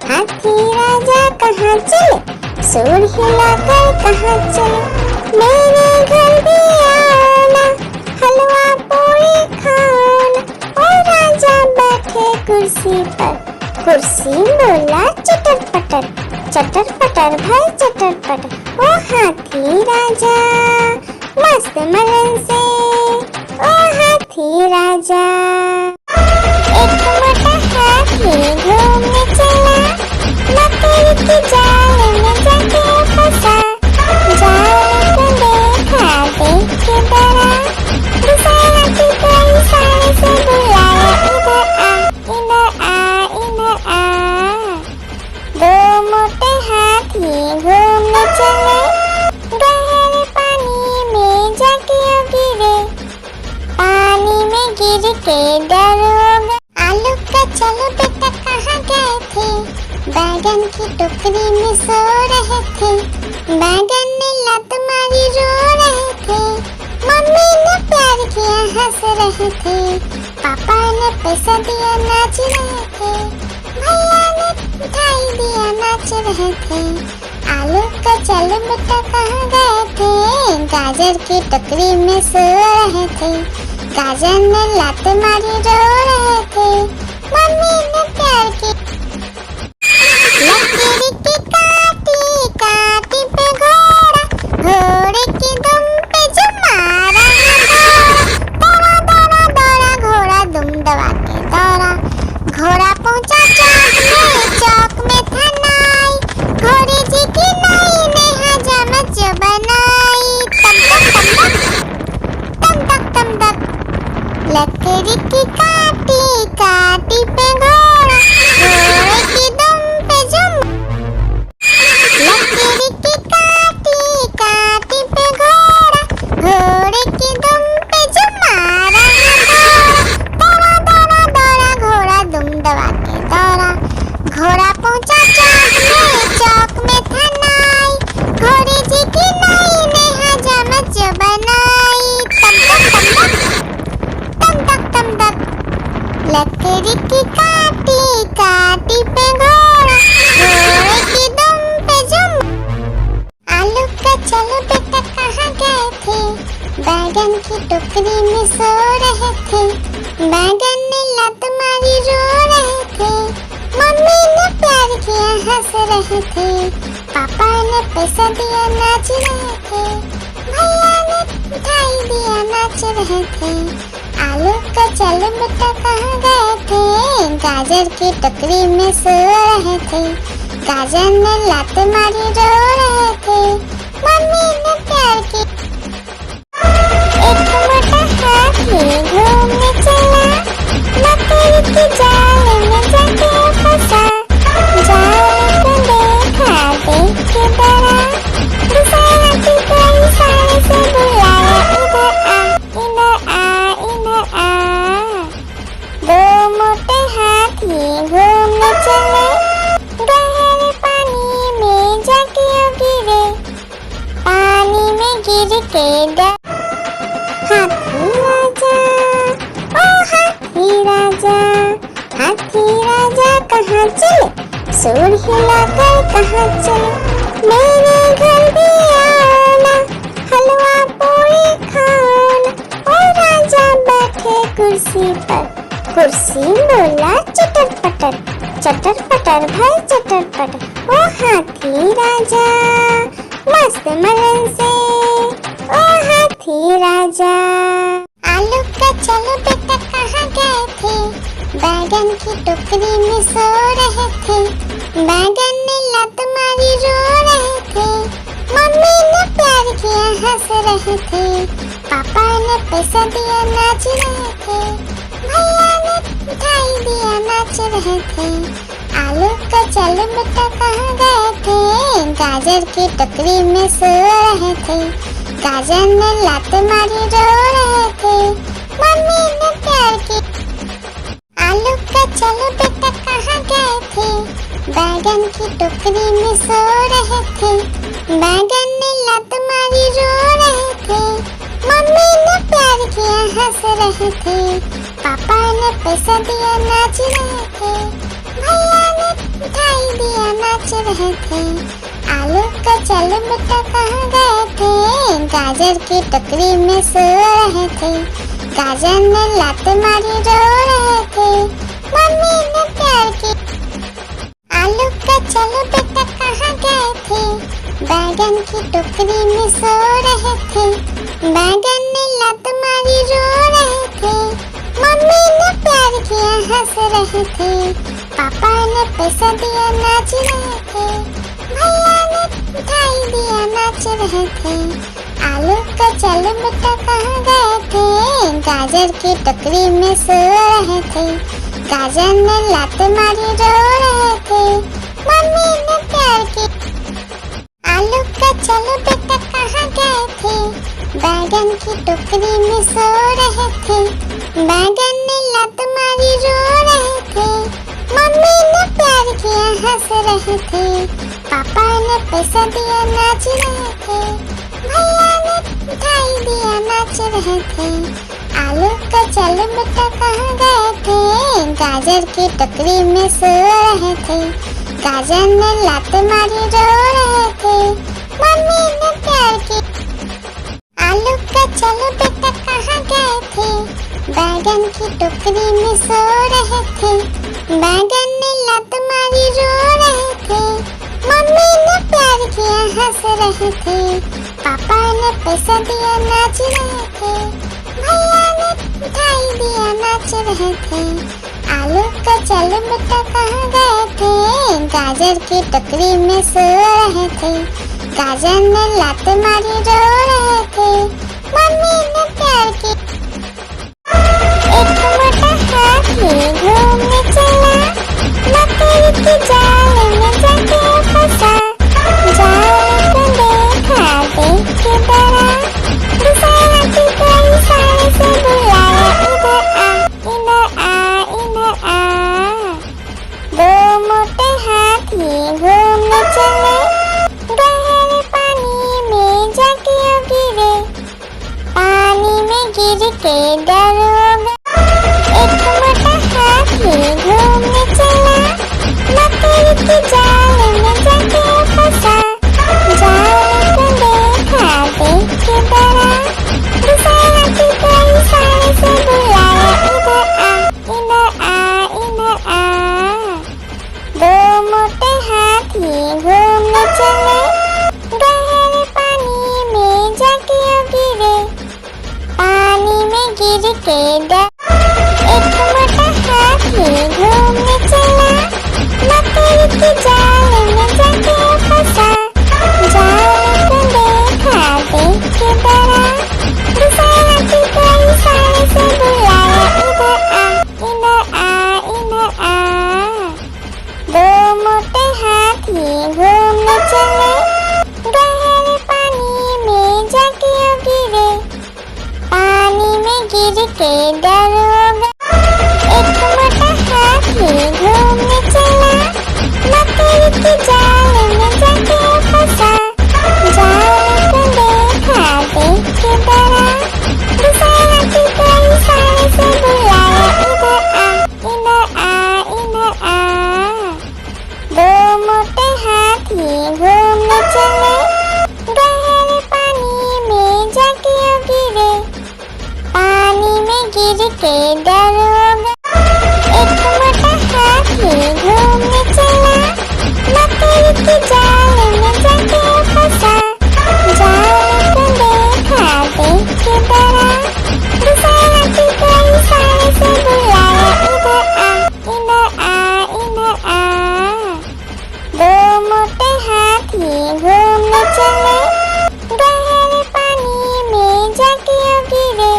हाथी राजा कहाँ चले, सूंड हिलाकर कहाँ चले। मेरे घर भी आना, हलवा पूरी खाना। ओ राजा बैठे कुर्सी पर, कुर्सी बोला चटर पटर, चटर पटर भाई चटर पटर। ओ हाथी राजा मस्त मलन से, ओ हाथी राजा। एक मोटा हाथी घूमने चला, मकड़ी के जाल में जाके फंसा। जाल को देखा, देख के डरा, दूसरा हाथी को इशारे से बुलाया, इधर आ इधर आ इधर आ। दो मोटे हाथी घूमने चले, गहरे पानी में जाके गिरे। पानी में गिर के डर हो गए। आलू का चलो बेटा कहाँ गए थे, बैगन की टोकरी में सो रहे थे। बैगन ने लत मारी रो रहे थे, मम्मी ने प्यार किया हंस रहे थे। पापा ने पैसा दिया नाच रहे थे, भैया ने मिठाई दिया नाच रहे थे। आलू का चलो बेटा कहाँ गए थे, गाजर की टोकरी में सो रहे थे। गाजर ने लात मारी रो रहे थे, मम्मी ने प्यार की। लकड़ी की काटी काटी पे घोड़ा, घोड़े की दुम पे जो मारा दौड़ा दौड़ा दौड़ा घोड़ा दुम दबा के दौड़ा। घोड़ा पहुंचा चौक में था नाई, घोड़े जी की नाई ने हजामत जो बनाई। तम तक तम तक लकड़ी की काटी काटी पे घोड़ा, घोड़े की दुम पे जुम। लकड़ी की काटी काटी पे घोड़ा, घोड़े की दुम पे जुम मारा दौड़ा दौड़ा दौड़ा घोड़ा दुम दबा के दौड़ा। घोड़ा पहुंचा चौक में था नाई, घोड़े जी की नाई ने हजामत जो बनाई। तम तक लकड़ी की काटी काटी पे घोड़ा, घोड़े की दुम पे जुम। आलू का चलो बेटा कहाँ गए थे, बैगन की टोकरी में सो रहे थे। बैगन ने लत मारी रो रहे थे, मम्मी ने प्यार किया हंस रहे थे। पापा ने पैसा दिया नाच रहे थे, भैया ने मिठाई दिया नाच रहे थे। आलू का चलो बेटा कहाँ गए थे, गाजर की टोकरी में सो रहे थे। गाजर ने लात मारी रो रहे थे, मम्मी ने प्यार की। एक मोटा हाथी घूमने चला, मकड़ी के जाल में जाके फंसा। जाल को देखा, देख के डरा, दूसरा हाथी को इशारे से बुलाया, इधर आ इधर आ इधर आ। दो मोटे हाथी घूमने चले, गहरे पानी में जाके गिरे। पानी में गिर के डर। हाथी राजा ओ हाथी राजा, हाथी राजा कहाँ चले, सूंड हिलाकर कहाँ चले। मेरे घर भी आना, हलवा पूरी खाना। ओ राजा बैठे कुर्सी पर, कुर्सी बोला चटर पटर, चटर पटर भाई चटर पटर। ओ हाथी राजा मस्त मलन से, ओ हाथी राजा। आलू का चलो बेटा कहाँ गए थे, बैगन की टोकरी में सो रहे थे। बैगन ने लत मारी रो रहे थे, मम्मी ने प्यार किया हंस रहे थे। पापा ने पैसा दिया नाच रहे थे, भैया ने मिठाई दिया नाच रहे थे। आलू का चलो बेटा कहाँ गए थे, गाजर की टोकरी में सो रहे थे। गाजर ने लात मारी रो रहे थे, मम्मी ने प्यार की। आलू का चलो बेटा कहाँ गए थे, बैगन की टोकरी में सो रहे थे। बैगन ने लत मारी रो रहे थे, मम्मी ने प्यार किया हंस रहे थे। पापा ने पैसा दिया नाच रहे थे, भैया ने ने मिठाई दिया नाच रहे थे। आलू का चलो बेटा कहाँ गए थे, गाजर की टोकरी में सो रहे थे। गाजर ने लात मारी रो रहे थे, मम्मी ने प्यार की। आलू का चलो बेटा कहाँ गए थे, बैगन की टोकरी में सो रहे थे। बैगन ने लात मारी रो रहे थे, मम्मी ने प्यार किया हंस रहे थे। पापा ने पैसा दिया नाच रहे थे, भैया ने मिठाई दिया नाच रहे थे। आलू का चलो बेटा कहाँ गए थे, गाजर की टोकरी में सो रहे थे। गाजर ने लात मारी रो रहे थे, मम्मी ने प्यार की। आलू का चलो बेटा कहाँ गए थे, बैगन की टोकरी में सो रहे थे। बैगन ने लात मारी रो रहे थे, मम्मी ने प्यार किया हंस रहे थे। पापा ने पैसा दिया नाच रहे थे, भैया ने मिठाई दिया नाच रहे थे। आलू का चलो बेटा कहाँ गए थे, गाजर की टोकरी में सो रहे थे। गाजर ने लात मारी रो रहे थे, मम्मी ने प्यार की। आलू का चलो बेटा कहाँ गए थे, बैगन की टोकरी में सो रहे थे। बैगन ने लात मारी रो रहे थे, मम्मी ने प्यार किया हंस रहे थे। पापा ने पैसा दिया नाच रहे थे, भैया ने मिठाई दिया नाच रहे थे। आलू का चलो बेटा कहाँ गए थे, गाजर की टोकरी में सो रहे थे। गाजर ने लात मारी रो रहे थे, मम्मी ने प्यार की। एक मोटा हाथी घूमने चला, मकड़ी की जाल में जाके फंसा। जाल को देखा देख के डरा, दूसरे हाथी को इशारे से बुलाया, इधर आ इधर आ। दो मोटे हाथी घूमने चले, गहरे पानी में जाके गिरे। पानी में गिर के डर हो गया। एक मोटा हाथी घूमने चला, मकड़ी की जाल में जाके फंसा। जाल को देखा देख के डरा, दूसरे हाथी को इशारे से बुलाया, इधर आ इधर आ। दो मोटे हाथी घूमने चले, गहरे पानी में जाके गिरे। पानी में गिर के डर। एक मोटा हाथी घूमने चला, मकड़ी की जाल में जाके फंसा। जाल को देखा देख के डरा, दूसरे हाथी को इशारे से बुलाया, इधर आ इधर आ। दो मोटे हाथी घूमने चले, गहरे पानी में जाके गिरे। पानी में गिर के डर हो गया। एक मोटा हाथी घूमने चला, मकड़ी की जाल में जाके फंसा। जाल को देखा देख के डरा, दूसरे हाथी को इशारे से बुलाया, इधर आ इधर आ। दो मोटे हाथी घूमने चले, गहरे पानी में जाके गिरे। पानी में गिर के डर हो गया। एक मोटा हाथी घूमने चला, मकड़ी की जाल में जाके फंसा। जाल को देखा देख के डरा, दूसरे हाथी को इशारे से बुलाया, इधर आ इधर आ। दो मोटे हाथी घूमने चले, गहरे पानी में जाके गिरे।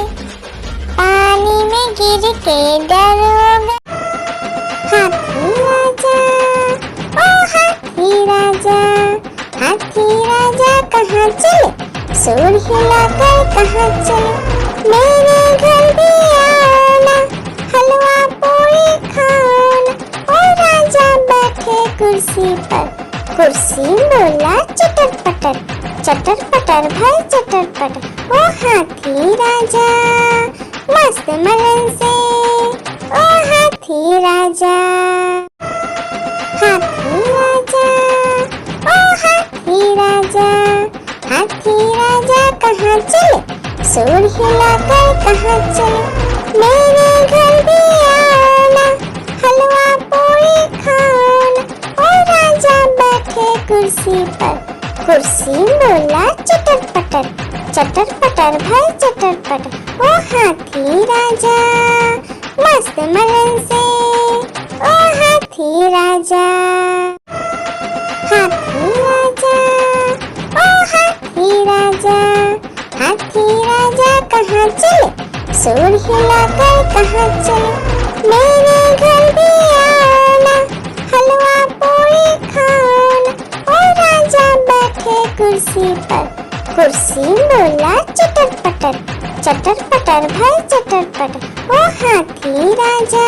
पानी में गिर के डर हो गया। हाथी राजा, ओ हाथी राजा, हाथी राजा कहाँ चले, सूर हिलाकर कहाँ चले। मेरे घर भी आना, हलवा पूरी खाना। ओ राजा बैठे कुर्सी पर, कुर्सी बोला चटर पटर, चटर पटर भाई चटर पटर। ओ हाथी राजा मस्त मलन से, ओ हाथी राजा। कहाँ चले, सुर हिलाकर कहाँ चले, मेरे घर भी आना, हलवा पूरी खाना। ओ राजा बैठे कुर्सी पर, कुर्सी बोला चटर पटर, चटर पटर भाई चटर पटर। ओ हाथी राजा मस्त मलन से, ओ हाथी राजा, हाथी राजा, ओ हाथी राजा, हाथी राजा कहाँ चले, सुर हिलाकर कहाँ चले, मेरे घर भी आना, हलवा पूरी खाना। ओ राजा बैठे कुर्सी पर, कुर्सी बोला चटर पटर, चटर पटर भाई चटर पटर। ओ हाथी राजा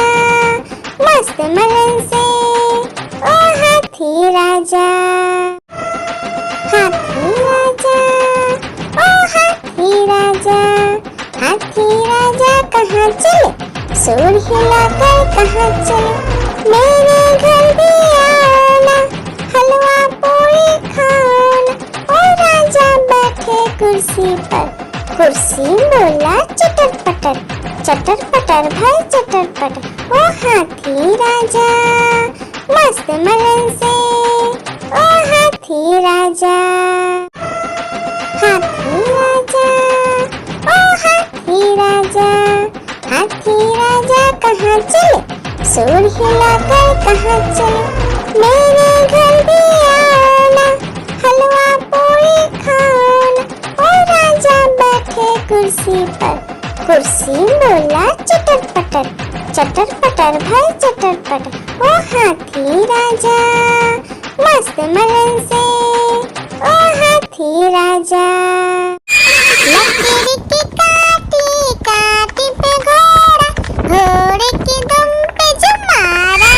मस्त मलन से, ओ हाथी राजा, हाथी राजा, ओ हाथी राजा, हाथी राजा कहाँ चले, सुर हिलाकर कहाँ चले, मेरे घर भी आना, हलवा पूरी खाना। ओ राजा बैठे कुर्सी पर, कुर्सी बोला चटर पटर, चटर पटर भाई चटर पटर। ओ हाथी राजा मस्त मलन से, ओ हाथी राजा, हाथी राजा, ओ हाथी राजा, हाथी राजा कहाँ चले, सुर हिलाकर कहाँ चले, मेरे घर भी आना, हलवा पूरी खाना। ओ राजा बैठे कुर्सी पर, कुर्सी बोला चटर पटर, चटर पटर भाई चटर पटर। ओ हाथी राजा मस्त मलन से, ओ हाथी राजा। लकड़ी की काटी काटी पे घोड़ा, घोड़े की दुम पे जो मारा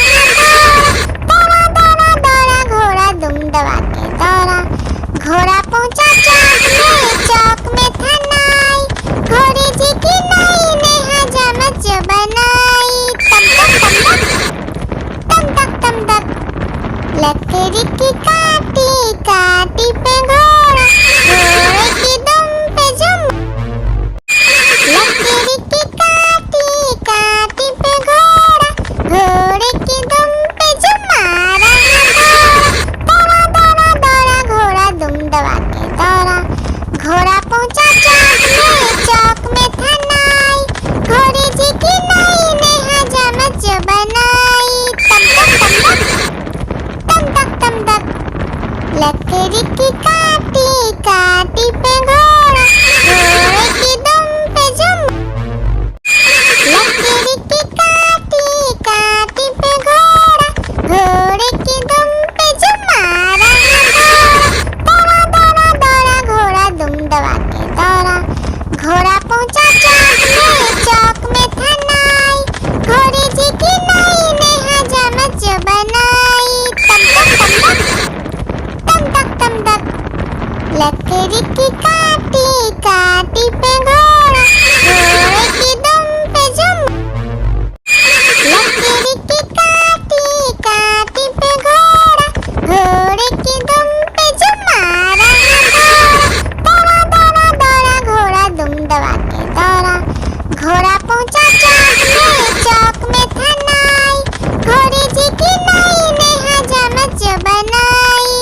दौड़ा दौड़ा दौड़ा घोड़ा दुम दबा के दौड़ा, घोड़ा पहुंचा चौक में था नाई, घोड़े जी की नाई ने हजामत जो बनाई। तम तक तम तक, लकड़ी की काटी काटी पे घोड़ा, घोड़े की दुम पे जो, लकड़ी की काटी काटी पे घोड़ा, घोड़े की दुम पे जो मारा दौड़ा दौड़ा दौड़ा घोड़ा दुम दबा के दौड़ा, घोड़ा पहुंचा चौक में था नाई, घोड़े जी की नाई ने हजामत जो बनाई। तम तक, लकड़ी की काटी काटी पे घोड़ा, घोड़े की दुम पे जो, लकड़ी की काटी काटी पे घोड़ा, घोड़े की दुम पे जो मारा दौड़ा दौड़ा दौड़ा घोड़ा दुम दबा के दौड़ा, घोड़ा पहुंचा चौक में था नाई, घोड़े जी की नाई ने हजामत जो बनाई। तम तक, लकड़ी की काटी काटी पे घोड़ा, घोड़े की दुम पे जो, लकड़ी की काटी काटी पे घोड़ा, घोड़े की दुम पे जो मारा दौड़ा दौड़ा दौड़ा घोड़ा दुम दबा के दौड़ा, घोड़ा पहुंचा चौक में था नाई, घोड़े जी की नाई ने हजामत जो बनाई।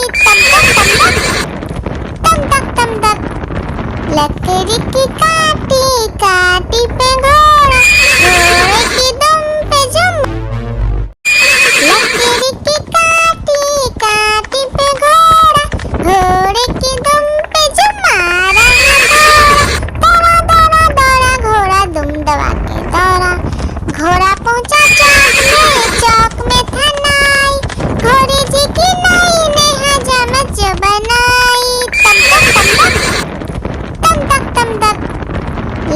तम तक, लकड़ी की काटी काटी पे घोड़ा, घोड़े की दुम पे जो, लकड़ी की काटी काटी पे घोड़ा, घोड़े की दुम पे जो मारा दौड़ा दौड़ा दौड़ा घोड़ा दुम दबा के दौड़ा, घोड़ा पहुंचा चौक में था नाई, घोड़े जी की नाई ने हजामत जो बनाई। तम तक,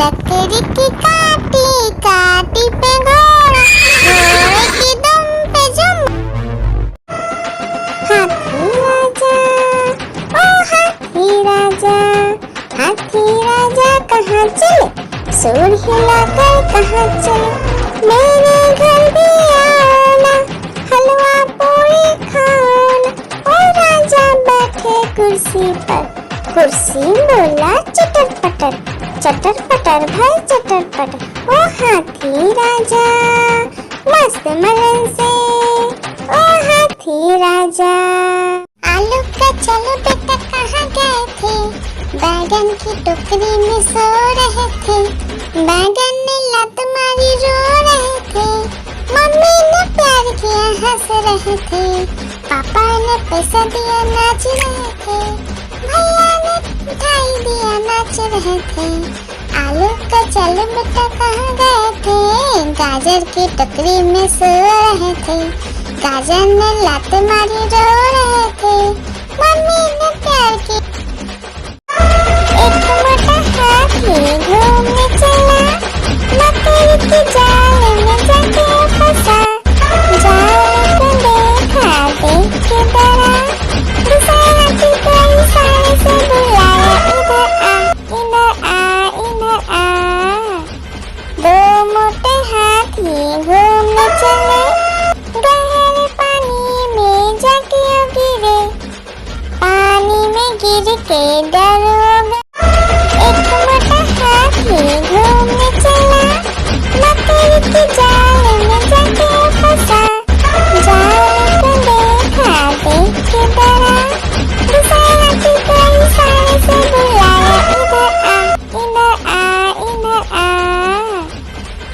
लकड़ी की काटी काटी पे घोड़ा, घोड़े की दुम पे जो, हाथी राजा, ओ हाथी राजा, हाथी राजा कहाँ चले, सुर हिलाकर कहाँ चले, मेरे घर भी आना, हलवा पूरी खाना। ओ राजा बैठे कुर्सी पर, कुर्सी बोला चटर पटर भाई चटर पटर। ओ हाथी राजा मस्त मलन से, ओ हाथी राजा। आलू का चलो बेटा कहाँ गए थे, बैगन की टोकरी में सो रहे थे। बैगन ने लात मारी रो रहे थे, मम्मी ने प्यार किया हंस रहे थे। पापा ने पैसा दिया नाच रहे थे, भैया ने मिठाई दिया नाच रहे थे। आलू का चलो बेटा कहाँ गए थे, गाजर की टोकरी में सो रहे थे। गाजर ने लात मारी रो रहे थे, मम्मी ने प्यार की। एक मोटा हाथी घूमने चला, मकड़ी के जाल में जाके फंसा। जाल को देखा देख के डरा, दूसरे हाथी को इशारे से बुलाया, इधर आ इधर आ। दो मोटे हाथी घूमने चले, गहरे पानी में जाके गिरे। पानी में गिर के डर हो गया। एक मोटा हाथी घूमने चला, मकड़ी के जाल में जाके फंसा। जाल को देखा देख के डरा, दूसरे हाथी को इशारे से बुलाया, इधर आ इधर आ।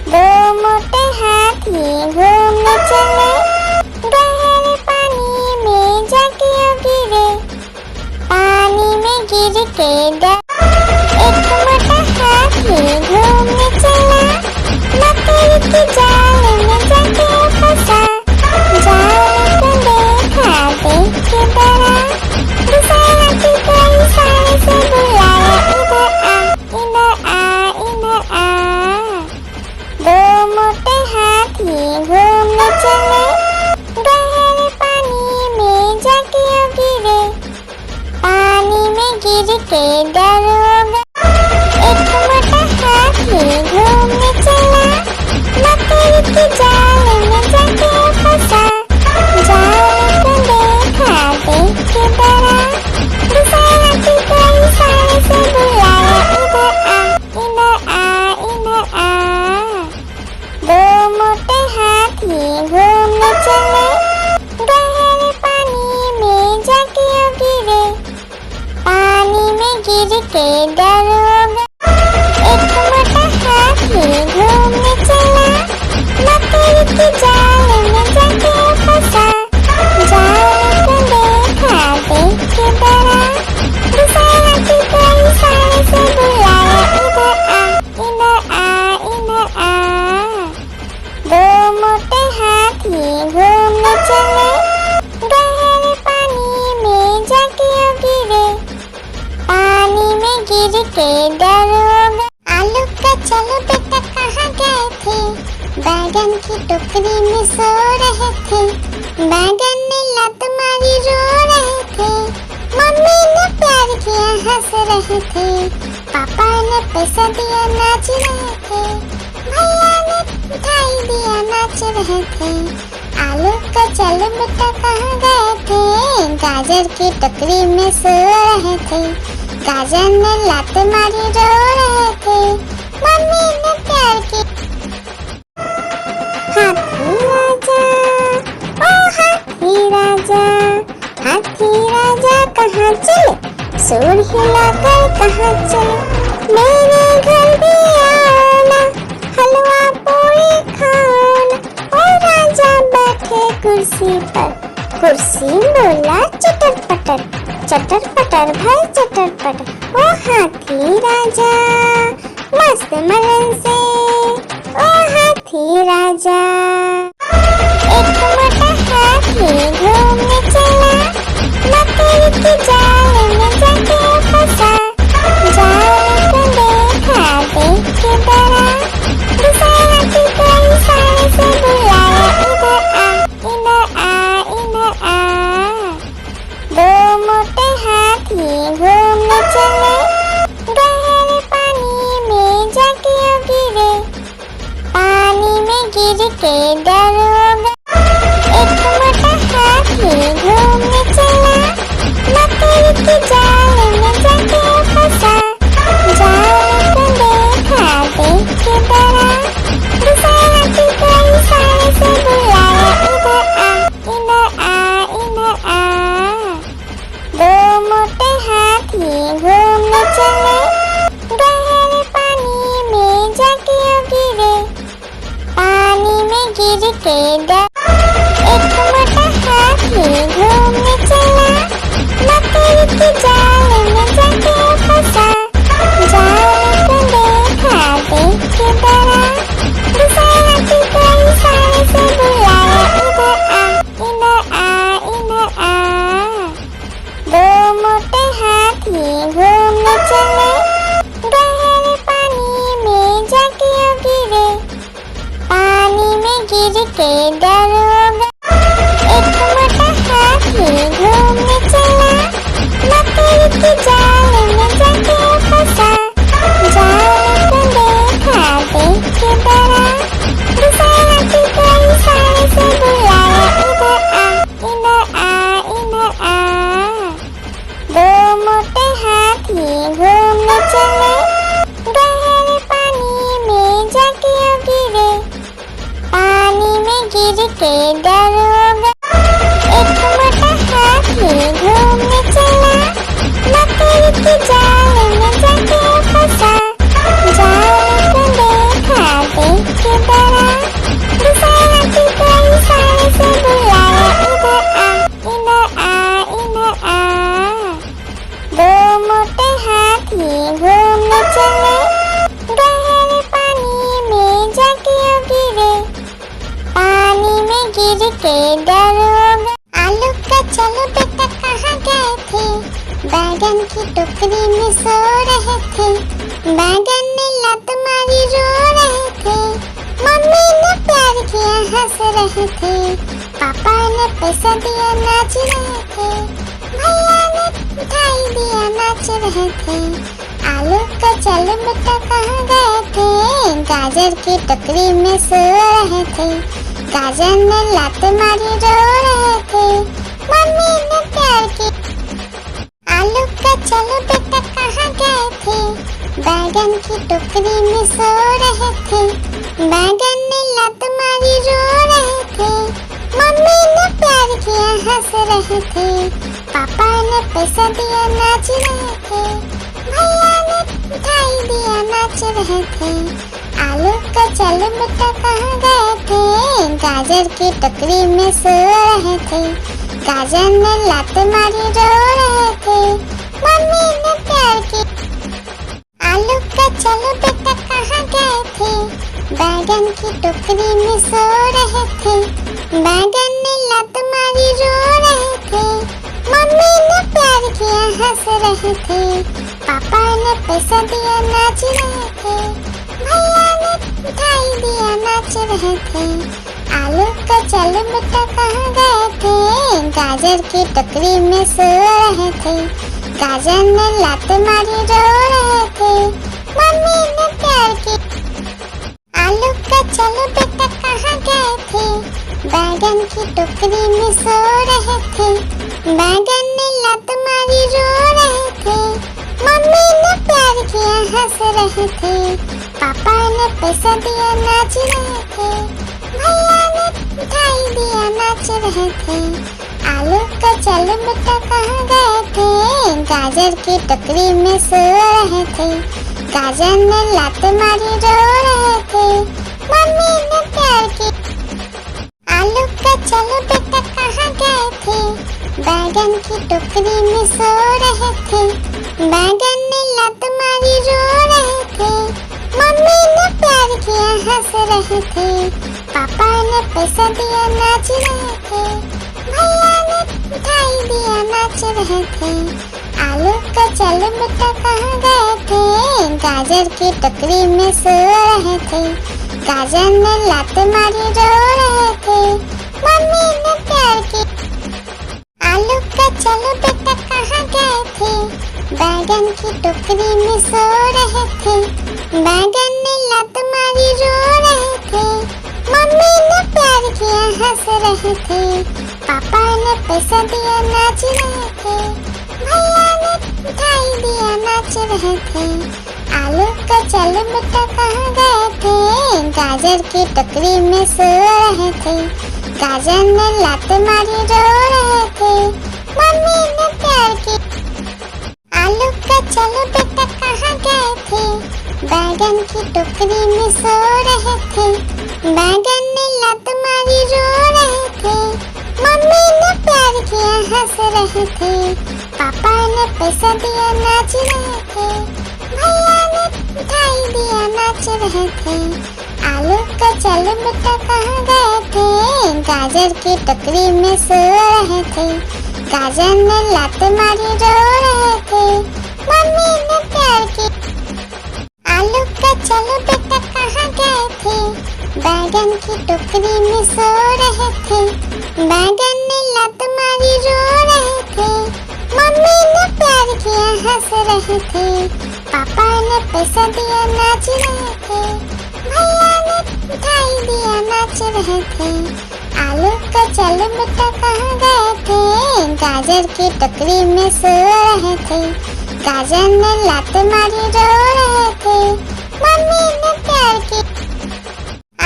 दो मोटे हाथी घूमने चले, गहरे पानी में जाके गिरे। पानी में गिर के डर। एक मोटा हाथी घूमने चला, मकड़ी के जाल में जाके फंसा। जाल को देखा देख के डरा, दूसरे हाथी को इशारे से बुलाया, इधर आ इधर आ। दो मोटे हाथी घूमने चले, गहरे पानी में जाके गिरे। पानी में गिर के डर हो गया। एक मोटा हाथी घूमने चला, मकड़ी के जाल में जाके फंसा। जाल को देखा देख के डरा, दूसरे हाथी को इशारे से बुलाया, इधर आ इधर आ। दो मोटे हाथी घूमने चले, गहरे पानी में जाके गिरे। पानी में गिर के डर हो गया। एक मोटा हाथी घूमने चला, मकड़ी के जाल में जाके फंसा। जाल को देखा देख के डरा, दूसरे हाथी को इशारे से बुलाया, इधर आ इधर आ। दो मोटे हाथी घूमने चले, गहरे पानी में जाके गिरे। पानी में गिर के डर हो गया। आलू का चलो बेटा कहाँ गए थे, बैगन की टोकरी में सो रहे थे। बैगन ने लात मारी रो रहे थे, मम्मी ने प्यार किया हंस रहे थे। पापा ने पैसा दिया नाच रहे थे, भैया ने मिठाई दिया नाच रहे थे। आलू का चलो बेटा कहाँ गए थे, गाजर की टोकरी में सो रहे थे। गाजर ने लात मारी रो रहे थे, मम्मी ने प्यार की। हाथी राजा ओ हाथी राजा, हाथी राजा कहाँ चले, सूर हिलाकर कहाँ चले। मेरे घर भी आना, हलवा पूरी खाना। ओ राजा बैठे कुर्सी पर, कुर्सी बोला चटर पटर भाई चटर पटर। ओ हाथी राजा मस्त मलन से, ओ हाथी राजा। एक मोटा हाथी घूमने चला, मकड़ी के जाल में जाके फंसा। जाल को देखा देख के डरा, दूसरे हाथी को इशारे से बुलाया, इधर आ इधर आ। दो मोटे हाथी घूमने चले, गहरे पानी में जाके गिरे। पानी में गिर के डर हो गया। एक मोटा हाथी घूमने चला, मकड़ी के जाल में जाके के डर। एक मोटा हाथी घूमने चला, मकड़ी के जाल में जाके फंसा। जाल को देखा, देख के डरा, दूसरा हाथी को इशारे से बुलाया, इधर आ, इधर आ, इधर आ। दो मोटे हाथी घूमने चले, गहरे पानी में जाके गिरे। पानी में गिर के डर हो गया। एक मोटा हाथी घूमने चला, मकड़ी के जाल में जाके फंसा। जाल को देखा, देख के डरा, दूसरा हाथी को इशारे से बुलाया, इधर आ, इधर आ, इधर आ। दो मोटे हाथी घूमने चले, गहरे पानी में जाके गिरे। पानी में गिर के डर हो गया। एक मोटा हाथी घूमने चला, मकड़ी के जाल में जाके फंसा। जाल को देखा, देख के डरा, दूसरा हाथी को इशारे से बुलाया, इधर आ, इधर आ, इधर आ। दो मोटे हाथी घूमने चले, गहरे पानी में जाके गिरे। पानी में गिर के डर हो गया। आलू का चलो बेटा कहाँ गए थे, बैगन की टोकरी में सो रहे थे। बैगन ने लत मारी, रो रहे थे। मम्मी ने प्यार किया, हंस रहे थे। पापा ने पैसा दिया, नाच रहे थे। भैया ने मिठाई दिया, नाच रहे थे। आलू का चलो बेटा कहाँ गए थे, गाजर की टोकरी में सो रहे थे। गाजर ने लात मारी, रो रहे थे। मम्मी ने प्यार की। आलू का चलो बेटा कहाँ गए थे, बैगन की टोकरी में सो रहे थे। बैगन ने लात मारी, रो रहे थे। मम्मी ने प्यार किया, हंस रहे थे। पापा ने पैसा दिया, नाच रहे थे। भैया ने मिठाई दिया, नाच रहे थे। आलू का चलो बेटा कहाँ गए थे, गाजर की टोकरी में सो रहे थे। गाजर ने लात मारी, रो रहे थे। मम्मी ने प्यार की। आलू का चलो बेटा कहाँ गए थे, बैगन की टोकरी में सो रहे थे। बैगन ने लात मारी, रो रहे थे। मम्मी ने प्यार किया, हंस रहे थे। पापा ने पैसा दिया, नाच रहे थे। भैया ने मिठाई दिया, नाच रहे थे। आलू का चलो बेटा कहाँ गए थे, गाजर की टोकरी में सो रहे थे। गाजर ने लात मारी, रो रहे थे। मम्मी ने प्यार की। आलू का चलो बेटा कहाँ गए थे, बैगन की टोकरी में सो रहे थे। बैगन ने लात मारी, रो रहे थे। मम्मी ने प्यार किया, हंस रहे थे। पापा ने पैसा दिया, नाच रहे थे। भैया ने मिठाई दिया, नाच रहे थे। आलू का चलो बेटा कहाँ गए थे, गाजर की टोकरी में सो रहे थे। गाजर ने लात मारी, रो रहे थे। मम्मी ने प्यार की। आलू का चलो बेटा कहाँ गए थे, बैगन की टोकरी में सो रहे थे। बैगन ने लात मारी, रो रहे थे। मम्मी ने प्यार किया, हंस रहे थे। पापा ने पैसा दिया, नाच रहे थे। भैया ने मिठाई दिया, नाच रहे थे। आलू का चलो बेटा कहाँ गए थे, गाजर की टोकरी में सो रहे थे। गाजर ने लात मारी, रो रहे थे। मम्मी ने प्यार की। आलू का चलो बेटा कहाँ गए थे, बैगन की टोकरी में सो रहे थे। बैगन ने लात मारी, रो रहे थे। मम्मी ने प्यार किया, हंस रहे थे। पापा ने पैसा दिया, नाच रहे थे। भैया ने मिठाई दिया, नाच रहे थे। आलू का चलो बेटा कहाँ गए थे, गाजर की टोकरी में सो रहे थे। गाजर ने लात मारी, रो रहे थे। मम्मी ने प्यार की। आलू का चलो बेटा कहाँ गए थे, बैगन की टोकरी में सो रहे थे। बैगन ने लात मारी रो रहे थे, मम्मी ने प्यार किया हंस रहे थे, पापा ने पैसा दिया नाच रहे थे, भैया ने मिठाई दिया नाच रहे थे। आलू का चल बेटा कहाँ गए थे, गाजर की टोकरी में सो रहे थे, गाजर ने लात मारी रो रहे थे, मम्मी ने प्यार किया। आलू का चलो बेटा कहाँ गए थे, बैगन की टोकरी में सो रहे थे, बैगन ने लात मारी रो रहे थे, मम्मी ने प्यार किया हंस रहे थे, पापा ने पैसा दिया नाच रहे थे, भैया ने मिठाई दिया नाच रहे थे। आलू का चलो बेटा कहाँ गए थे, गाजर की टोकरी में सो रहे थे, गाजर ने लात मारी रो रहे थे, मम्मी ने प्यार किया।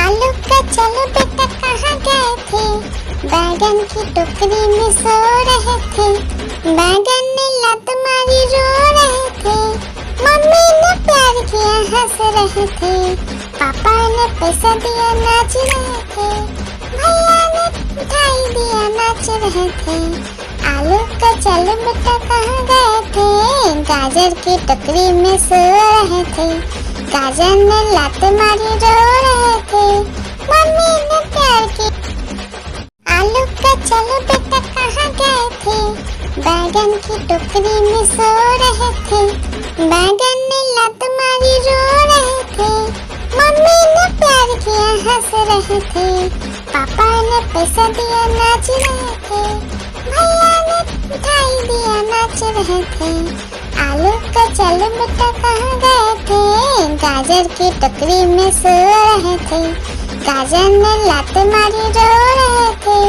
आलू का चलो बेटा कहाँ गए थे, बैगन की टोकरी में सो रहे थे, बैगन ने लात मारी रो रहे थे, मम्मी ने प्यार किया हंस रहे थे, पापा ने पैसा दिया नाच रहे थे, भैया ने मिठाई दिया नाच रहे थे। आलू का चलो बेटा कहाँ गए थे, गाजर की टोकरी में सो रहे थे, गाजर ने लात मारी रो रहे थे, मम्मी ने प्यार किया। आलू का चलो बेटा कहाँ गए थे, बैगन की टोकरी में सो रहे थे, बैगन ने लात मारी रो रहे थे, मम्मी ने प्यार किया हंस रहे थे, पापा ने पैसा दिया नाच रहे थे, भैया ने मिठाई दिया नाच रहे थे। आलू का चलो बेटा कहाँ गए थे, गाजर की टोकरी में सो रहे थे, गाजर ने लात मारी रो रहे थे,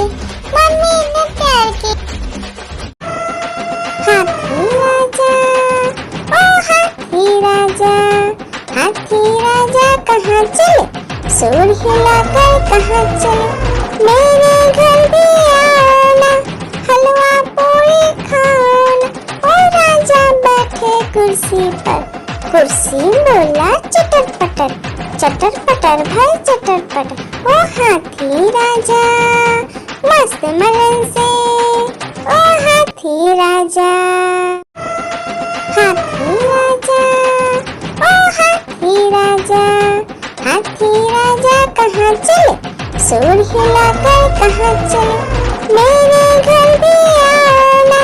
मम्मी ने प्यार किया। हाथी राजा, ओ हाथी राजा, हाथी राजा कहाँ चले, सूर हिलाकर कहाँ चले, मेरे घर भी आना, हलवा पूरी खाना। ओ राजा बैठे कुर्सी पर, कुर्सी बोला चटर पटर, चटर पटर भाई चटर पटर। ओ हाथी राजा मस्त मलन से, ओ हाथी राजा, हाथी राजा, ओ हाथी राजा, हाथी राजा कहाँ चले, सूर हिलाकर कहाँ चले, मेरे घर भी आना,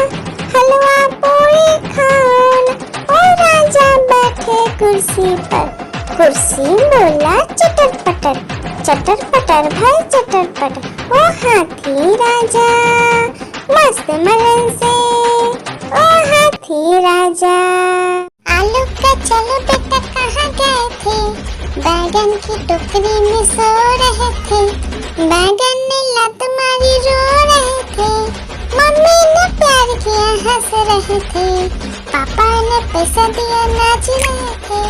हलवा पूरी खाना। ओ राजा बैठे कुर्सी पर, कुर्सी बोला चटर पटर, चटर पटर भाई चटर पटर। ओ हाथी राजा मस्त मलन से, ओ हाथी राजा। आलू का चलो बेटा कहाँ गए थे, बैगन की टोकरी में सो रहे थे, बैगन ने लात मारी रो रहे थे, मम्मी ने प्यार किया हंस रहे थे, पापा ने पैसा दिया नाच रहे थे,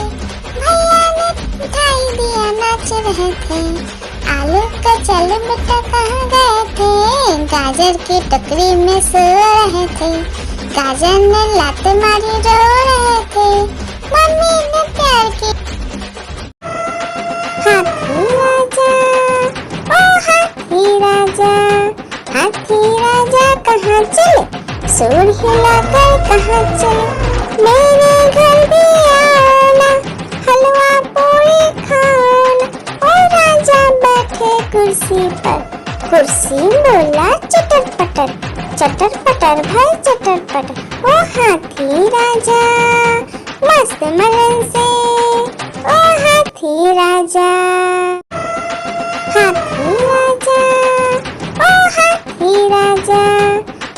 भैया ने मिठाई दिया नाच रहे थे। आलू का चलो बेटा कहाँ गए थे, गाजर की टोकरी में सो रहे थे, गाजर ने लात मारी रो रहे थे, मम्मी ने प्यार किया। हाथी राजा, ओ हाथी राजा, हाथी राजा कहाँ चले, सूर हिलाकर कहाँ चले, मेरे घर भी आना, हलवा पूरी खाना। ओ राजा बैठे कुर्सी पर, कुर्सी बोला चटर पटर, चटर पटर भाई चटर पटर। ओ हाथी राजा मस्त मलन से, ओ हाथी राजा, हाथी राजा, ओ हाथी राजा,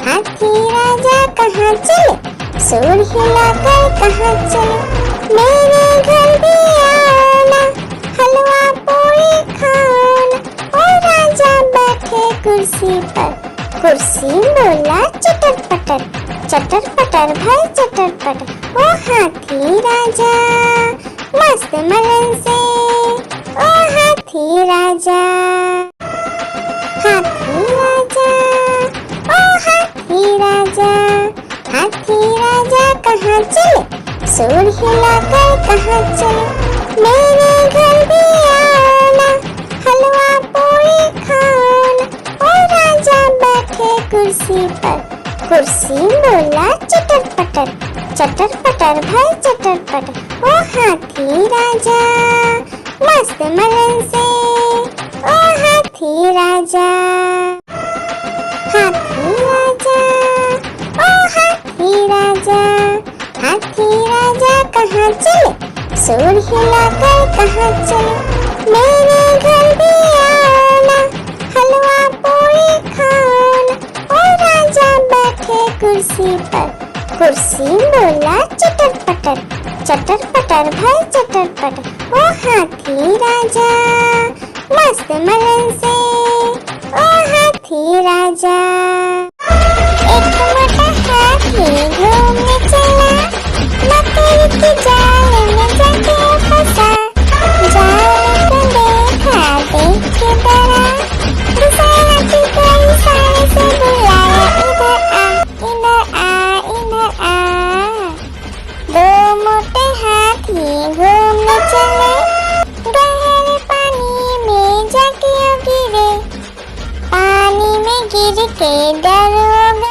हाथी राजा कहाँ चले, सूर हिलाकर कहाँ चले, मेरे घर भी आना, हलवा पूरी खाना। ओ राजा बैठे कुर्सी पर, कुर्सी बोला चटर पटर, चटर पटर भाई चटर पटर। ओ हाथी राजा मस्त मलन से, ओ हाथी राजा, हाथी राजा, ओ हाथी राजा, हाथी राजा कहाँ चले, सूर हिलाकर कहाँ चले, मेरे घर भी आना, हलवा पूरी खाओ ना। और राजा बैठे कुर्सी पर, कुर्सी बोला चटर पटर, चटर पटर भाई चटर पटर। ओ हाथी राजा मस्त मलन से, ओ हाथी राजा, हाथी राजा, ओ हाथी राजा, हाथी राजा कहाँ चले, सूर हिलाकर कहाँ चले, मेरे घर भी आओ ना, हलवा पूरी खाओ ना। और राजा बैठे कुर्सी पर, कुर्सी बोला चटर पटर, चटर पटर भाई चटर पटर। ओ हाथी राजा मस्त मलन से, ओ हाथी राजा। एक मोटा हाथी घूमने चला, मकड़ी की जाल में जाके फंसा। जाल को देखा देख के डरा, दूसरे हाथी को इशारे से बुलाया, इधर आ, इधर आ, इधर आ। दो मोटे हाथी घूमने चले, गहरे पानी में जाके गिरे, पानी में गिर के डर हो गए।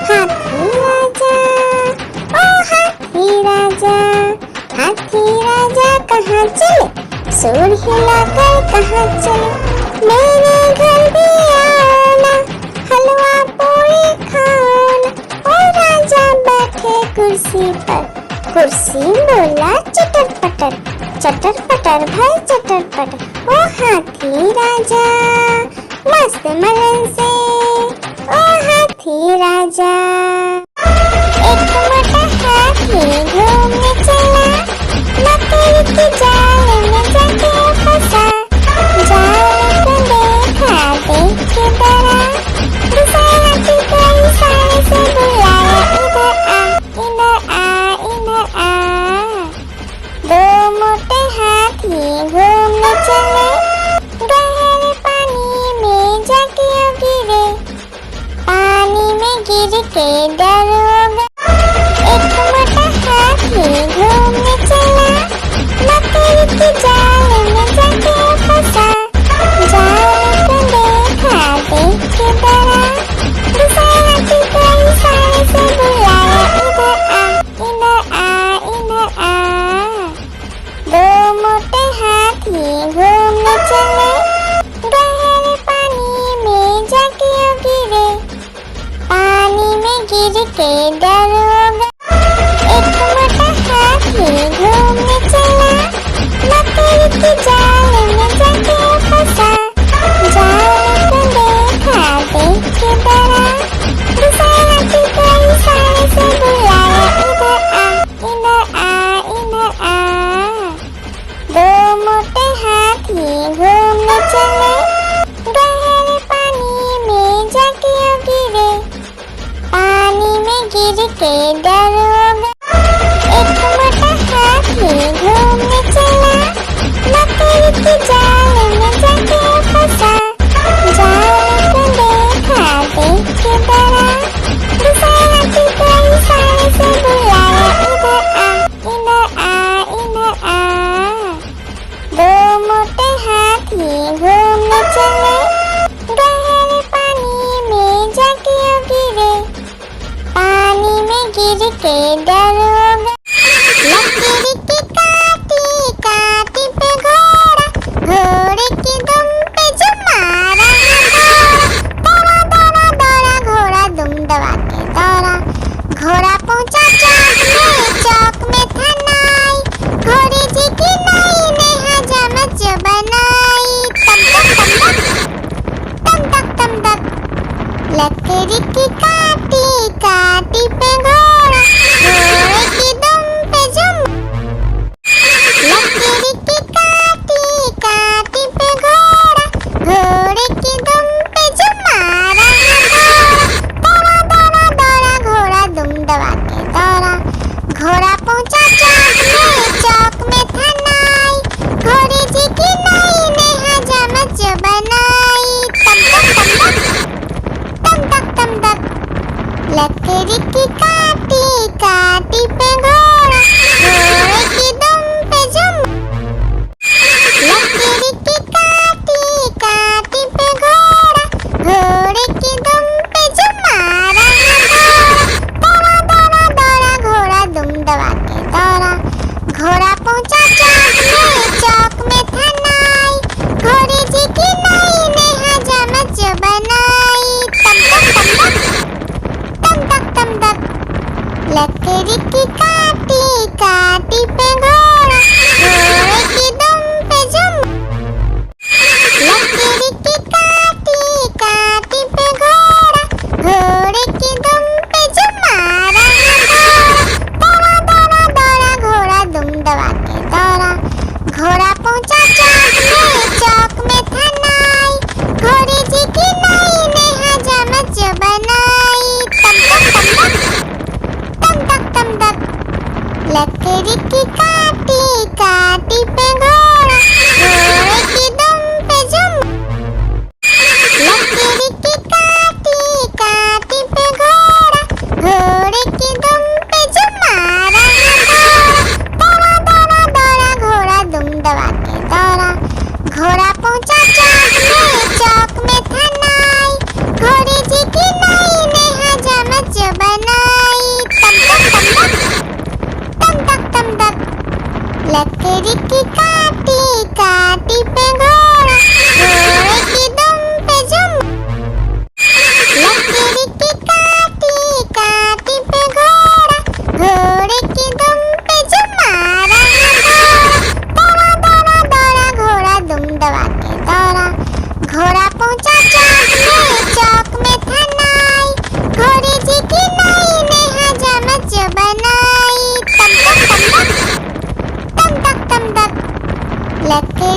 हाथी राजा, ओ हाथी राजा, हाथी राजा कहाँ चले, सूर हिलाकर कहाँ चले, मेरे घर भी आओ ना, हलवा पूरी खाओ ना। और राजा बैठे कुर्सी पर, कुर्सी बोला चटर पटर, चटर पटर भाई चटर पटर। ओ हाथी राजा मस्त मलन से, ओ हाथी राजा। एक मोटा हाथी घूमने चला, मकड़ी की जाल में जाके फंसा। जाल को देखा देख के डरा, दूसरे हाथी को इशारे से बुलाया, इधर आ, इधर आ, इधर आ। दो मोटे हाथी घूमने चले, गहरे पानी में जाके गिरे, पानी में गिर के डर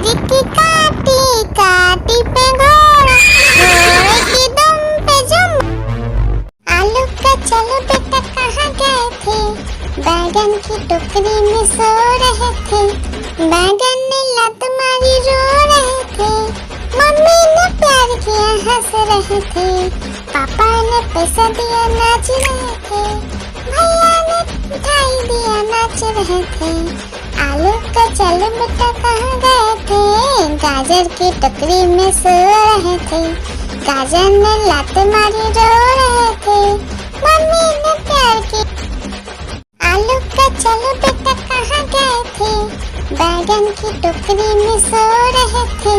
की काटी काटी पे घोड़ा, घोड़े की दुम पे जुम। आलू का चलो बेटा कहाँ गए थे, बैगन की टोकरी में सो रहे थे। बैगन ने लत मारी रो रहे थे, मम्मी ने प्यार किया हंस रहे थे, पापा ने पैसा दिया नाच रहे थे, भैया ने मिठाई दिया नाच रहे थे। आलू का चलो बेटा कहाँ गए थे, गाजर की टोकरी में सो रहे थे। गाजर ने लात मारी रो रहे थे, मम्मी ने प्यार की। आलू का चलो बेटा कहाँ गए थे, बैगन की टोकरी में सो रहे थे।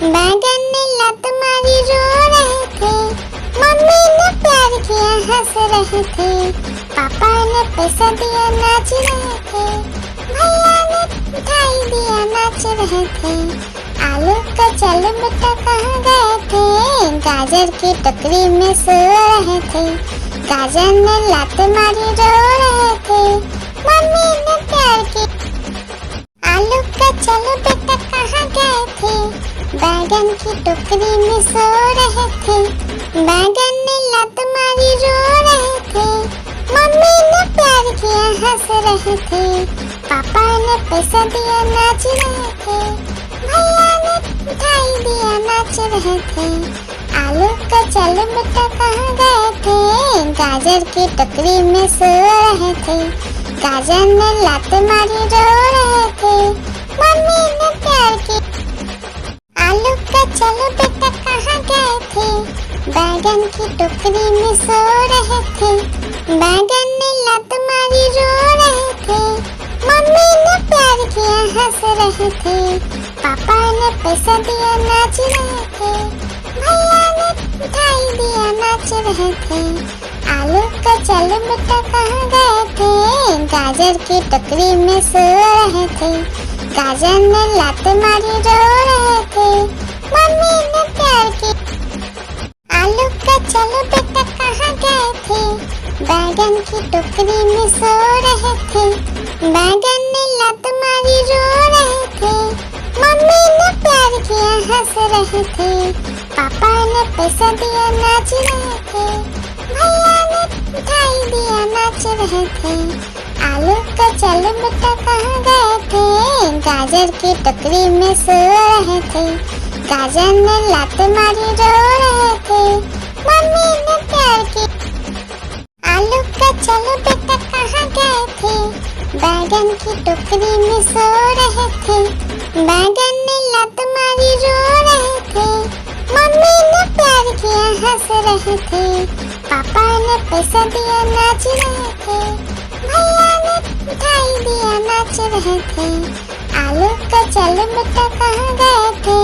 बैगन ने लात मारी रो रहे थे, मम्मी ने प्यार किया हंस रहे थे, पापा ने पैसा दिया नाच रहे थे, भैया ने मिठाई दिया नाच रहे थे। आलू का चलो बेटा कहाँ गए थे, गाजर की टोकरी में सो रहे थे। गाजर ने लात मारी रो रहे थे, मम्मी ने प्यार की। आलू का चलो बेटा कहाँ गए थे, बैगन की टोकरी में सो रहे थे। बैगन ने लात मारी रो रहे थे, मम्मी ने प्यार किया हंस रहे थे, पापा ने पैसा दिया नाच रहे थे, भैया ने मिठाई दिया नाच रहे थे। आलू का चलो बेटा कहाँ गए थे, गाजर की टोकरी में सो रहे थे। गाजर ने लात मारी रो रहे थे, मम्मी ने प्यार की। आलू का चलो बेटा कहाँ गए थे, बैगन की टोकरी में सो रहे थे। बैगन ने लात मारी रो रहे थे, मम्मी ने प्यार किया हंस रहे थे, पापा ने पैसा दिया नाच रहे थे, भैया ने मिठाई दिया नाच रहे थे। आलू का चलो बेटा कहाँ गए थे, गाजर की टोकरी में सो रहे थे। गाजर ने लात मारी रो रहे थे, मम्मी ने प्यार की। आलू का चलो बेटा कहाँ गए थे, बैगन की टोकरी में सो रहे थे। बैगन ने लात मारी रो रहे थे, मम्मी ने प्यार किया हंस रहे थे, पापा ने पैसा दिया नाच रहे थे, भैया ने मिठाई दिया नाच रहे थे। आलू का चलो बेटा कहाँ गए थे, गाजर की टोकरी में सो रहे थे। गाजर ने लात मारी रो रहे थे, मम्मी ने प्यार की। आलू का चलो बेटा कहाँ गए थे, बैगन की टोकरी में सो रहे थे। बैगन ने लात मारी रो रहे थे, मम्मी ने प्यार किया हंस रहे थे, पापा ने पैसा दिया नाच रहे थे, भैया ने मिठाई दिया नाच रहे थे। आलू का चलो बेटा कहाँ गए थे,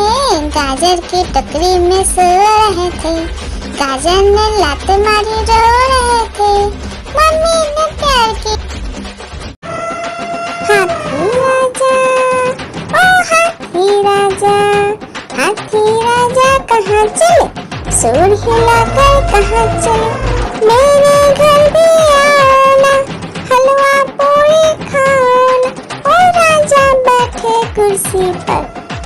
गाजर की टोकरी में सो रहे थे। गाजर ने लात मारी रो रहे थे, मम्मी ने प्यार की। हाथी राजा ओ हाथी राजा, हाथी राजा कहाँ चले, सूर हिलाकर कहाँ चले, मेरे घर भी आना, हलवा पूरी खाना। ओ राजा बैठे कुर्सी पर,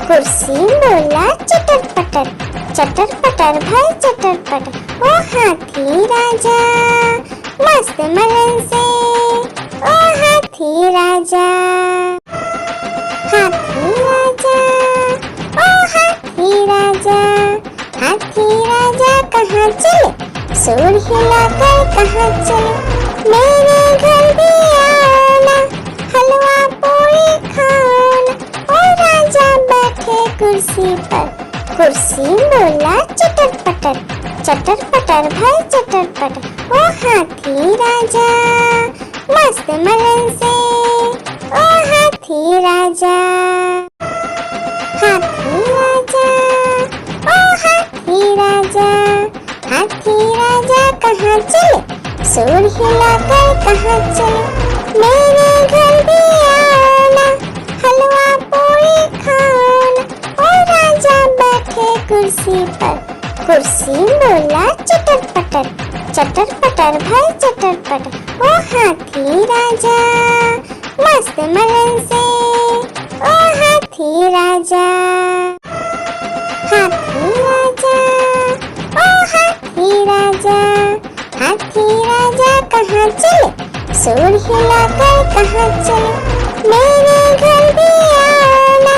कुर्सी बोला चटर पटर, चटर पटर भाई चटर पटर। ओ हाथी राजा मस्त मलन से, ओ हाथी राजा। हाथी राजा ओ हाथी राजा, हाथी राजा कहाँ चले, सूर हिलाकर कहाँ चले, मेरे घर भी आना, हलवा पूरी खाना। ओ राजा बैठे कुर्सी पर, कुर्सी बोला चटर पटर, चटर पटर भाई चटर पटर। ओ हाथी राजा मस्त मलन से, ओ हाथी राजा। हाथी राजा ओ हाथी राजा, हाथी राजा कहाँ चले, सूर हिलाकर कहाँ चले, मेरे घर भी आना, हलवा पूरी खाना। ओ राजा बैठे कुर्सी पर, कुर्सी बोला चटर पटर, चटर पटर भाई चटर पटर। ओ हाथी राजा मस्त मलन से, ओ हाथी हाथी राजा, हाथी राजा, ओ हाथी राजा, हाथी राजा कहाँ चले, सूंड हिलाकर कहाँ चले, मेरे घर भी आना,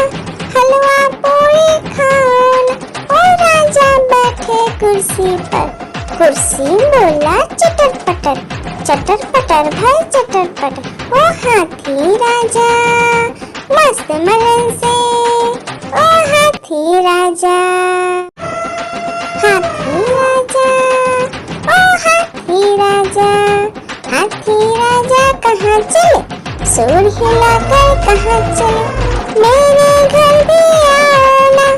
हलवा पूरी खाना। ओ राजा बैठे कुर्सी पर, कुर्सी बोला चटर पटर, चटर पटर भाई चटर पटर। ओ हाथी राजा मस्त मलन से, ओ हाथी राजा, हाथी राजा, ओ हाथी राजा, हाथी राजा कहाँ चले, सूंड हिलाकर कहाँ चले, मेरे घर भी आना,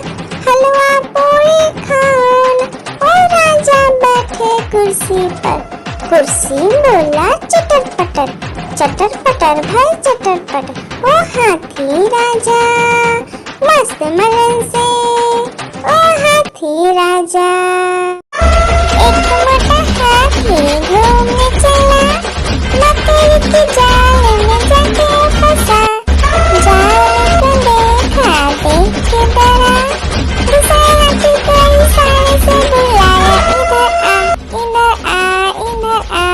हलवा पूरी खाना। ओ राजा बैठे कुर्सी पर, कुर्सी बोला चटर पटर, चटर पटर भाई चटर पटर। ओ हाथी राजा मस्त मलन से, ओ हाथी राजा। एक मोटा हाथी घूमने चला, मकड़ी के जाल में जाके फंसा, जाल को देखा देख के डरा, दूसरा हाथी को इशारे से बुलाया, इधर आ, इधर आ, इधर आ।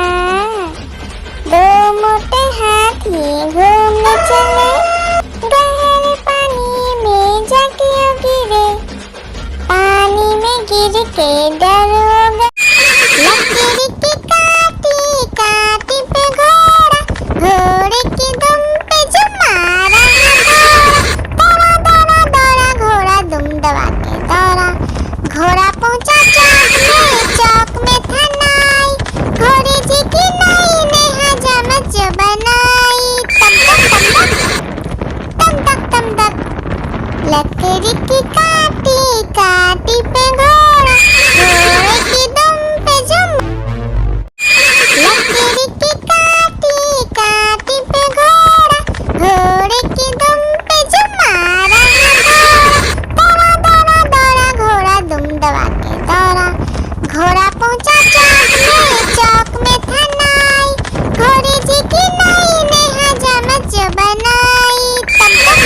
दो मोटे हाथी घूमने चले, गहरे पानी में जाके गिरे, पानी में गिर के डर हो गए, लकीर की काटी काटी पे घोड़ा, घोड़े की दुम पे जो मारा दौड़ा दौड़ा दौड़ा घोड़ा दुम दबा के दौड़ा, घोड़ा पहुंचा चौक में था नाई, घोड़े जी की नाई ने हजामत जो बनाई, तम तक तम तक लकड़ी की काटी काटी पे घोड़ा, घोड़े की दुम पे जुम, लकड़ी की काटी काटी पे घोड़ा, घोड़े की दुम पे जुम मारा दौड़ा दौड़ा दौड़ा घोड़ा दुम दबा के दौड़ा, घोड़ा पहुंचा चौक में था नाई, घोड़े जी की नाई ने हजामत जो बनाई, तम तक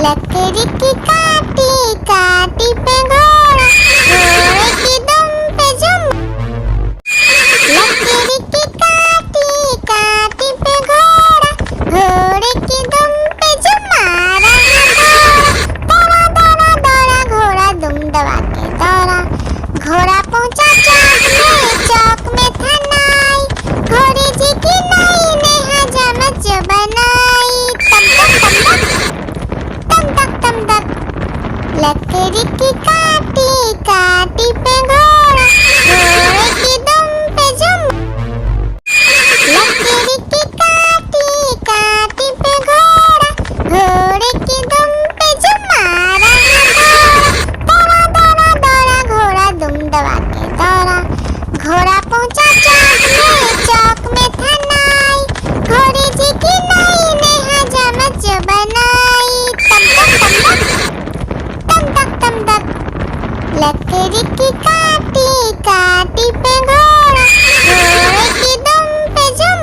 लकड़ी की काटी काटी पे घोड़ा, घोड़े की दुम पे जुम, लकड़ी की काटी काटी पे घोड़ा, घोड़े की दुम पे जुम मारा दौड़ा दौड़ा दौड़ा घोड़ा दुम दबा के दौड़ा, घोड़ा पहुंचा चौक में था नाई, घोड़े जी की नाई ने हजामत जो बनाई, तम तक लकड़ी की काटी काटी पे घोड़ा, घोड़े की दुम पे जुम, लकड़ी की काटी काटी पे घोड़ा, घोड़े की दुम पे जुम मारा दौड़ा दौड़ा दौड़ा घोड़ा दुम दबा के दौड़ा, घोड़ा पहुंचा चौक में था नाई, घोड़े जी की नाई ने हजामत जो बनाई, तम तक लकड़ी की काटी काटी पे घोड़ा, घोड़े की दुम पे जुम,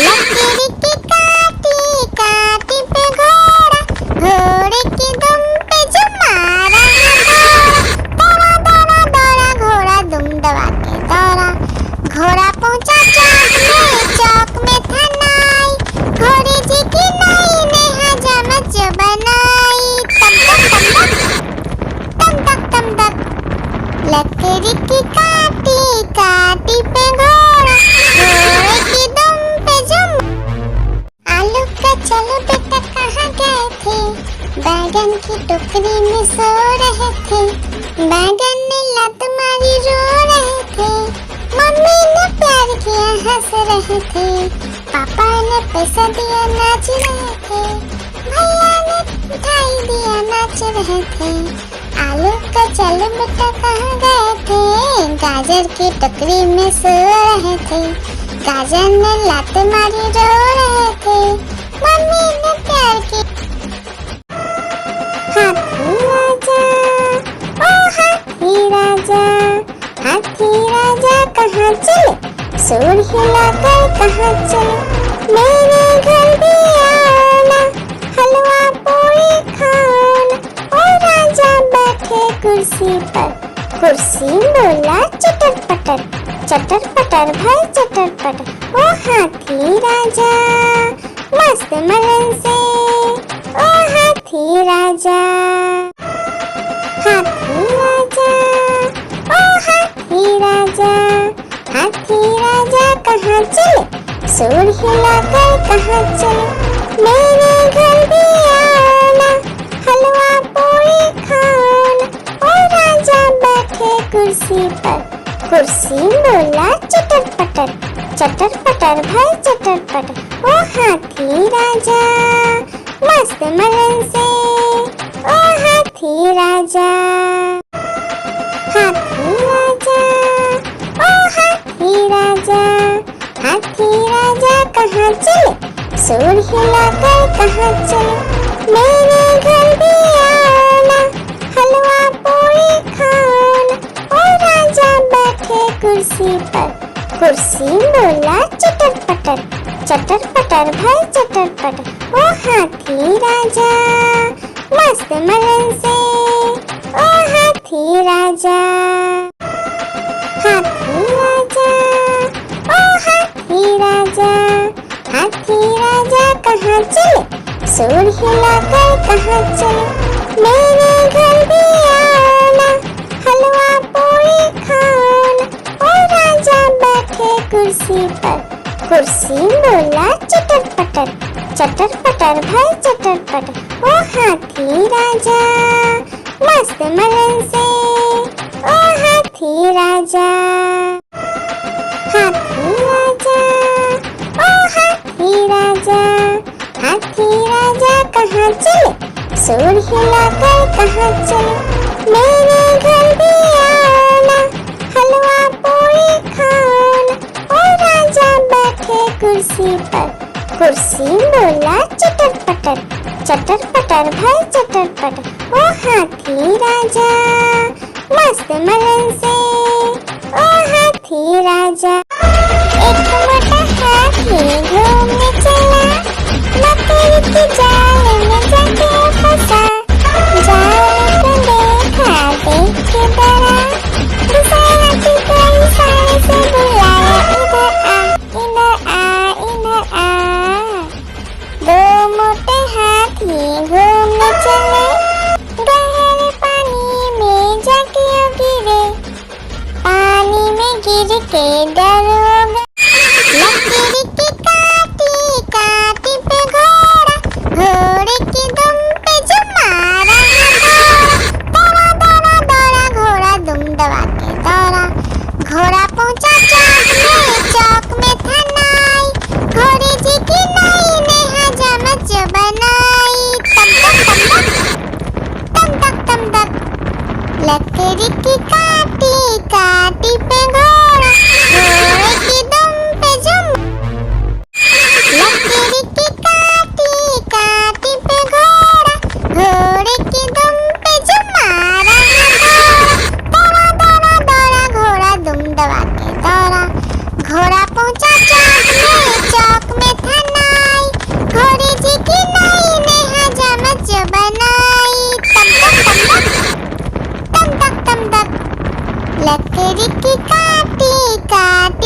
लकड़ी की काटी काटी पे घोड़ा, घोड़े की दुम पे जुम मारा दौड़ा दौड़ा दौड़ा घोड़ा दुम दबा के दौड़ा, घोड़ा पहुंचा चौक में था नाई, घोड़े जी की नाई ने हजामत जो बनाई, तम तक लकड़ी की काटी काटी पे घोड़ा, घोड़े की दुम पे जुम। आलू का चलो बेटा कहाँ गए थे, बैगन की टोकरी में सो रहे थे, बैगन ने लत मारी रो रहे थे, मम्मी ने प्यार किया हंस रहे थे, पापा ने पैसा दिया नाच रहे थे, भैया ने मिठाई दिया नाच रहे थे। आलू का चलो बेटा कहाँ गए थे, गाजर की टोकरी में सो रहे थे, गाजर ने लात मारी रो रहे थे, मम्मी ने प्यार की। हाथी राजा, ओ हाथी राजा, हाथी राजा कहाँ चले, सूंड हिलाकर कहाँ चले, मेरे घर भी आना, हलवा पूरी खाना। ओ राजा बैठे कुर्सी पर, कुर्सी बोला चटर पटर, चटर पटर भाई चटर पटर। ओ हाथी राजा मस्त मलन से, ओ हाथी राजा, हाथी राजा, ओ हाथी राजा, हाथी राजा कहाँ चले, सूर हिलाकर कहाँ चले। मेरे घर भी आना, हलवा पूरी खाना। ओ राजा बैठे कुर्सी पर, कुर्सी बोला चटर पटर, चटर पटर भाई चटर पटर। ओ हाथी राजा मस्त मलन से, ओ हाथी राजा, हाथी राजा, ओ हाथी राजा, हाथी राजा कहाँ चले, सूर हिलाकर कहाँ चले। मेरे घर भी आना, हलवा पूरी खाना। ओ राजा बैठे कुर्सी पर, कुर्सी बोला चटर पटर, चटर पटर भाई चटर पटर। ओ हाथी राजा मस्त मलन से, ओ हाथी राजा, हाथी राजा, ओ हाथी राजा, हाथी राजा कहाँ चले, सूर हिलाकर कहाँ चले। मेरे घर भी आना, हलवा पूरी खाना। ओ राजा बैठे कुर्सी पर, कुर्सी बोला चटर पटर, चटर पटर भाई चटर पटर। ओ हाथी राजा मस्त मलन से, ओ हाथी राजा, हाथी राजा, ओ हाथी राजा, हाथी राजा कहाँ चले, सूर हिलाकर कहाँ चले। मेरे घर भी आना, हलवा पूरी खाना। ओ राजा बैठे कुर्सी पर, कुर्सी बोला चटर पटर, चटर पटर भाई चटर पटर। ओ हाथी राजा मस्त मलन से, ओ हाथी राजा। एक मोटा हाथी घूमने चला, मकड़ी के जाल में जाके फंसा। जाल को देखा देख के डरा, दूसरा हाथी को इशारे से बुलाया, इधर आ इधर आ इधर आ। दो मोटे हाथी घूमने चले, गहरे पानी में जाके गिरे। पानी में गिर के डर हो गया, लकीर की काटी काटी पे घोड़ा, घोड़े की दुम पे जो मारा है दौड़ा, दौड़ा दौड़ा घोड़ा दुम दबा के दौड़ा। घोड़ा पहुंचा चौक में था नाई, घोड़े जी की नाई ने हजामत जो बनाई। तम तक तम तक, लकड़ी की काटी काटी पे घोड़ा, घोड़े की दुम पे जुम। लकड़ी की काटी काटी पे घोड़ा, घोड़े की दुम पे जुम मारा है दौड़ा, दौड़ा दौड़ा घोड़ा दुम दबा के दौड़ा। घोड़ा पहुंचा चौक में था नाई, घोड़े जी की नाई ने हजामत जो बनाई। तम तक तम तक, लकड़ी की काटी काटी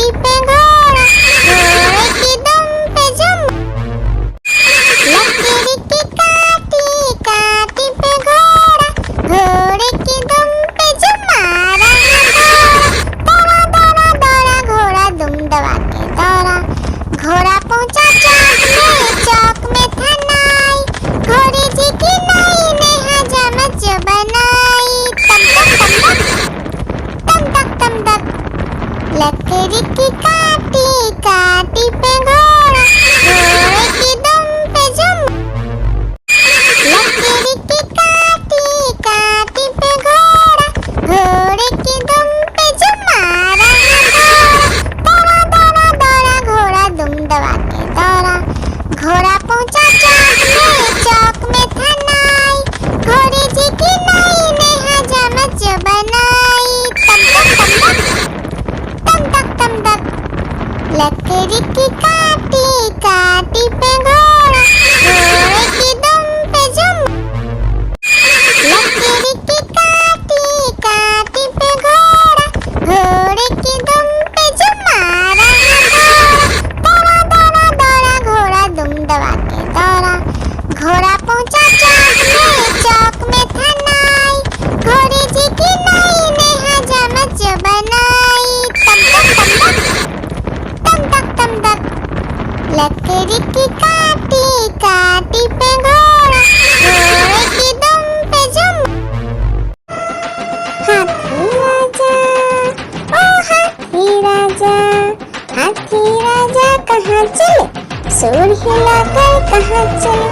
सूर हिलाकर कहाँ चले,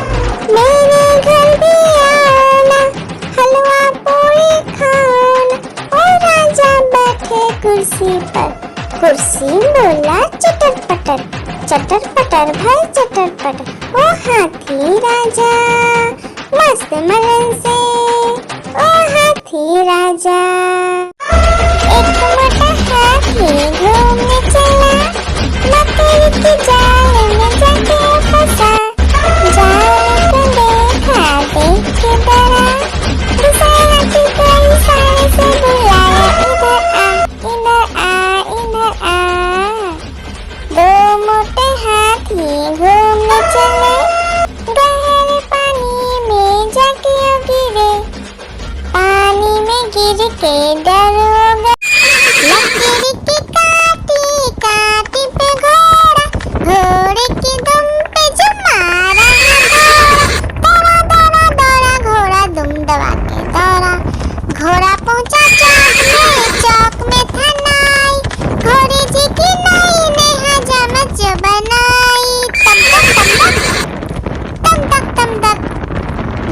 मेरे घर भी आना, हलवा पूरी खाना। ओ राजा बैठे कुर्सी पर, कुर्सी बोला चटर पटर, चटर पटर भाई चटर पटर। ओ हाथी राजा मस्त मलन से, ओ हाथी राजा। एक मोटा हाथी घूमने चला, मकड़ी की जाल में जाके फंसा। जाल को देखा देख के डरा, दूसरे हाथी को इशारे से बुलाया, इधर आ इधर आ। दो मोटे हाथी घूमने चले, गहरे पानी में जाके गिरे। पानी में गिर के डर हो गया, लकड़ी की काटी काटी पे घोड़ा, घोड़े की दुम पे जो मारा दौड़ा दौड़ा दौड़ा घोड़ा दुम दबा के दौड़ा। घोड़ा पहुंचा चौक में था नाई, घोड़े जी की नाई ने हजामत जो बनाई। तम तक तम तक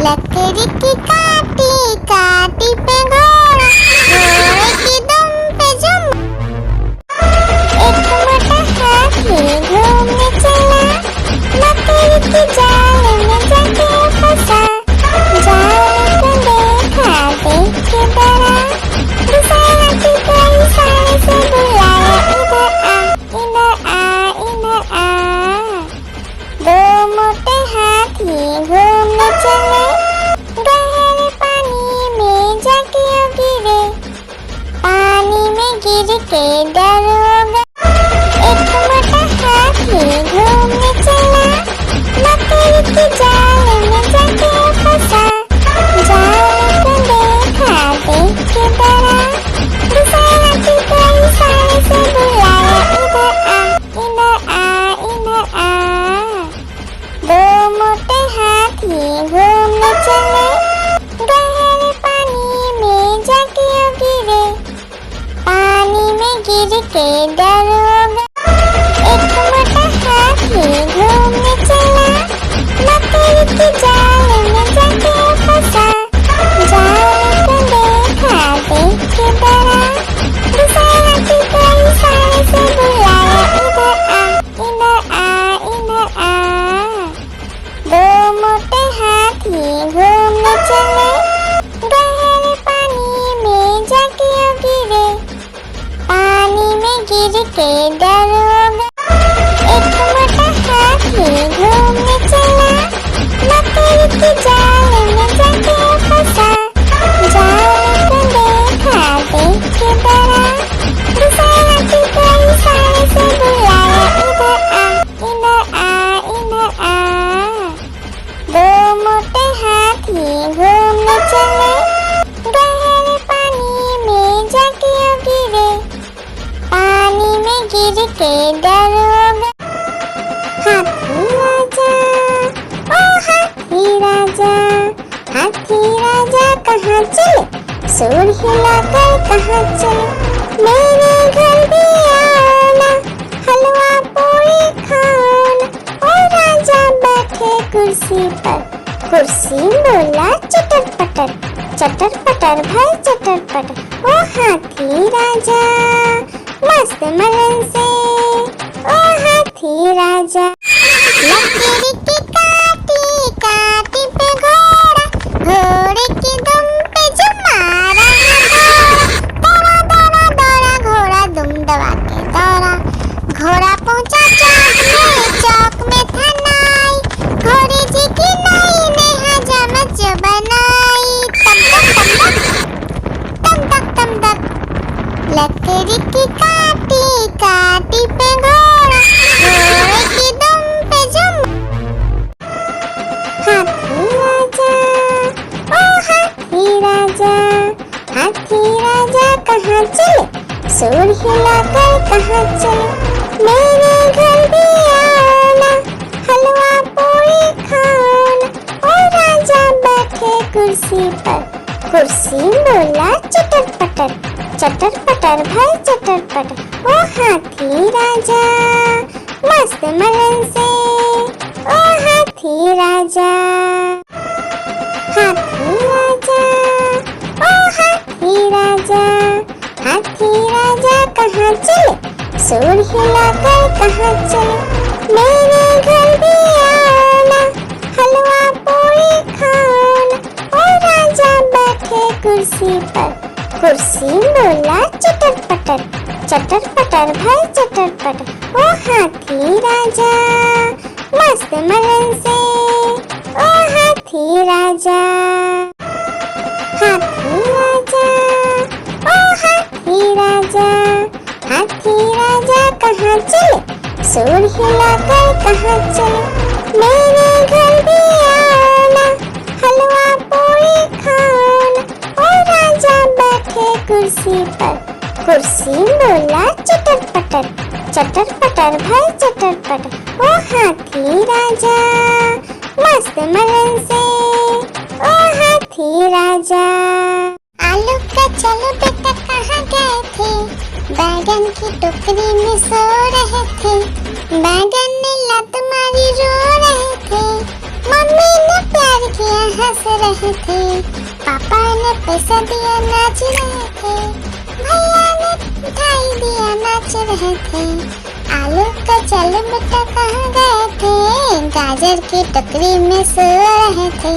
लकड़ी की काटी काटी पे घोड़ा, घोड़े की दुम पे जुम। एक मोटा हाथी घूमने चला, मकड़ी की जाल में जाके फंसा। जाल को देखा देख के डरा, दूसरे हाथी को इशारे से बुलाया, इधर आ इधर आ। दो मोटे हाथी घूमने चले, गहरे पानी में जाके गिरे। पानी में गिर के डर हो गया, एक मोटा हाथी घूमने चला, मकड़ी की जाल में जाके फंसा। जाल को देखा देख के डरा, दूसरे हाथी को इशारे से बुलाया, इधर आ इधर आ। दो मोटे हाथी घूमने चले, गहरे पानी में जाके गिरे। पानी में गिर के डर हो गया, एक मोटा हाथी घूमने चला, मकड़ी की जाल में जाके फंसा। जाल को देखा देख के डरा, दूसरे हाथी को इशारे से बुलाया, इधर आ इधर आ। दो मोटे हाथी घूमने चले, गहरे पानी में जाके गिरे। पानी में गिर के डर हो गया, एक मोटा हाथी घूमने चला, मकड़ी की जाल में जाके फंसा। जाल को देखा देख के डरा, दूसरे हाथी को इशारे से बुलाया, इधर आ इधर आ। दो मोटे हाथी घूमने चले, गहरे पानी में जाके गिरे। पानी में गिर के डर हो गया, हाथी राजा ओ हाथी राजा। हाथी राजा कहाँ चले, सूर हिलाकर कहाँ चले, मेरे घर भी आना, हलवा पूरी खाना। ओ राजा बैठे कुर्सी पर, कुर्सी बोला चटर पटर, चटर पटर भाई चटर पटर। ओ हाथी राजा मस्त मलन से, ओ हाथी राजा। लकड़ी की काटी काटी पे घोड़ा, घोड़े की दुम पे जो मारा दौड़ा दौड़ा दौड़ा घोड़ा दुम दबा के दौड़ा। घोड़ा पहुंचा चौक में था नाई, घोड़े जी की नाई ने हजामत जो बनाई। तम तक लकड़ी की काटी काटी पे घोड़ा, घोड़े की दुम पे जुम। हाथी राजा ओ हाथी राजा। हाथी राजा कहाँ चले, सूर हिलाकर कहाँ चले, मेरे घर भी आना, हलवा पूरी खाना। ओ राजा बैठे कुर्सी पर, कुर्सी बोला चटर पटर, चटर पटर भाई चटर पटर। ओ हाथी राजा मस्त मलन से ओ हाथी राजा। हाथी राजा ओ हाथी राजा, हाथी राजा कहाँ चले, सूंड हिलाकर कहाँ चले। मेरे घर भी आना, हलवा पूरी खाना। ओ राजा बैठे कुर्सी पर, कुर्सी बोला चटर पटर, चटर पटर भाई चटर पटर। ओ हाथी राजा मस्त मलन से ओ हाथी राजा। हाथी राजा ओ हाथी राजा, हाथी राजा कहाँ चले, सूंड हिलाकर कहाँ चले। मेरे घर भी आना, हलवा पूरी खाना। ओ राजा बैठे कुर्सी पर, कुर्सी बोला चटर पटर, चटर पटर भाई चटर पटर। ओ हाथी राजा मस्त मलन से ओ हाथी राजा। आलू का चलो बेटा कहाँ गए थे, बैगन की टोकरी में सो रहे थे। बैगन ने लात मारी रो रहे थे, मम्मी ने प्यार किया हंस रहे थे। पापा ने पैसा दिया नाच रहे थे, भैया ने मिठाई दिया नाच रहे थे। आलू का चलो बेटा कहाँ गए थे, गाजर की टोकरी में सो रहे थे।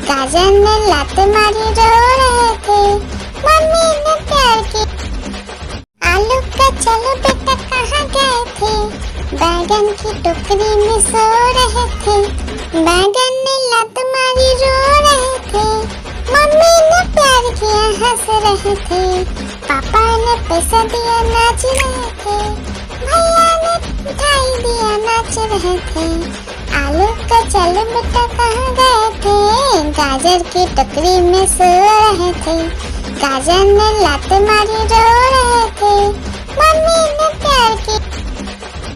गाजर ने लात मारी रो रहे थे, मम्मी ने प्यार की। आलू का चलो बेटा कहाँ गए थे, बैगन की टोकरी में सो रहे थे। बैगन ने लात मारी रो रहे थे, मम्मी ने प्यार किया हंस रहे थे। पापा ने पैसा दिया नाच रहे थे, भैया ने मिठाई दिया नाच रहे थे। आलू का चलो बेटा कहाँ गए थे, गाजर की टोकरी में सो रहे थे। गाजर ने लात मारी रो रहे थे, मम्मी ने प्यार की।